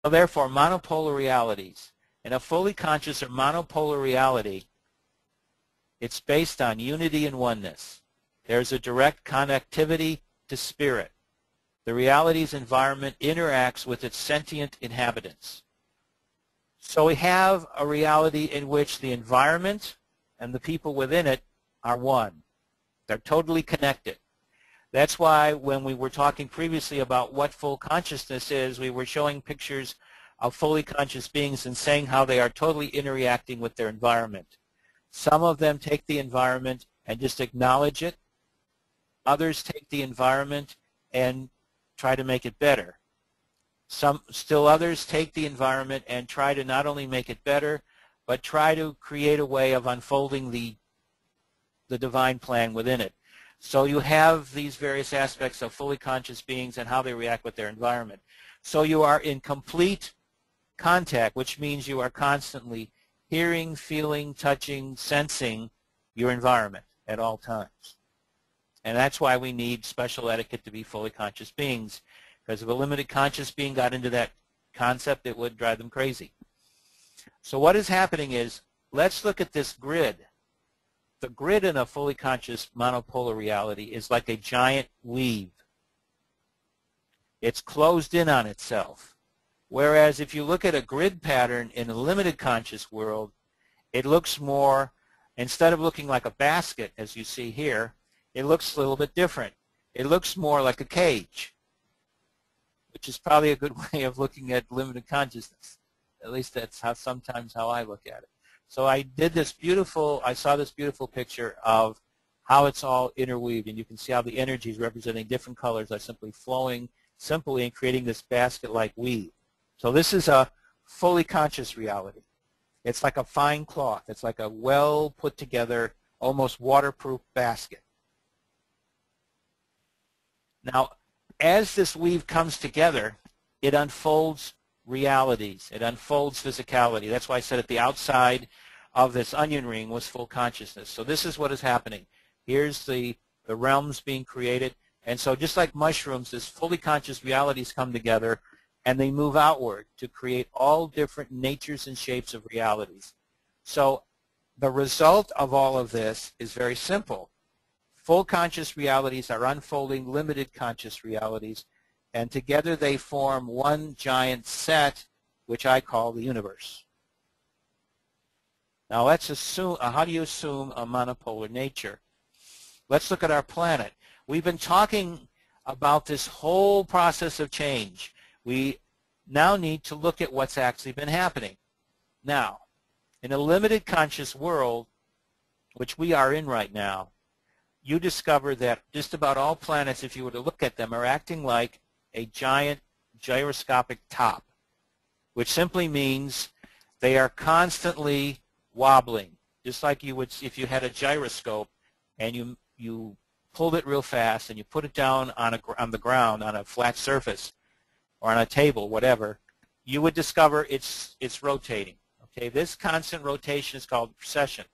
So therefore, monopolar realities. In a fully conscious or monopolar reality, it's based on unity and oneness. There's a direct connectivity to spirit. The reality's environment interacts with its sentient inhabitants. So we have a reality in which the environment and the people within it are one. They're totally connected. That's why when we were talking previously about what full consciousness is, we were showing pictures of fully conscious beings and saying how they are totally interacting with their environment. Some of them take the environment and just acknowledge it. Others take the environment and try to make it better. Still others take the environment and try to not only make it better, but try to create a way of unfolding the divine plan within it. So you have these various aspects of fully conscious beings and how they react with their environment. So you are in complete contact, which means you are constantly hearing, feeling, touching, sensing your environment at all times. And that's why we need special etiquette to be fully conscious beings, because if a limited conscious being got into that concept, it would drive them crazy. So what is happening is, let's look at this grid. The grid in a fully conscious monopolar reality is like a giant weave. It's closed in on itself. Whereas if you look at a grid pattern in a limited conscious world, it looks more, instead of looking like a basket, as you see here, it looks a little bit different. It looks more like a cage, which is probably a good way of looking at limited consciousness. At least that's sometimes how I look at it. So I saw this beautiful picture of how it's all interweaved, and you can see how the energies representing different colors are simply flowing simply and creating this basket-like weave. So this is a fully conscious reality. It's like a fine cloth. It's like a well put together, almost waterproof basket. Now, as this weave comes together, it unfolds realities. It unfolds physicality. That's why I said at the outside of this onion ring was full consciousness. So this is what is happening. Here's the realms being created. And so just like mushrooms, this fully conscious realities come together and they move outward to create all different natures and shapes of realities. So the result of all of this is very simple. Full conscious realities are unfolding limited conscious realities, and together they form one giant set, which I call the universe. Now let's assume, how do you assume a monopolar nature? Let's look at our planet. We've been talking about this whole process of change. We now need to look at what's actually been happening. Now, in a limited conscious world, which we are in right now, you discover that just about all planets, if you were to look at them, are acting like a giant gyroscopic top, which simply means they are constantly wobbling, just like you would if you had a gyroscope and you pulled it real fast and you put it down on the ground on a flat surface or on a table, whatever, you would discover it's rotating. Okay, this constant rotation is called precession.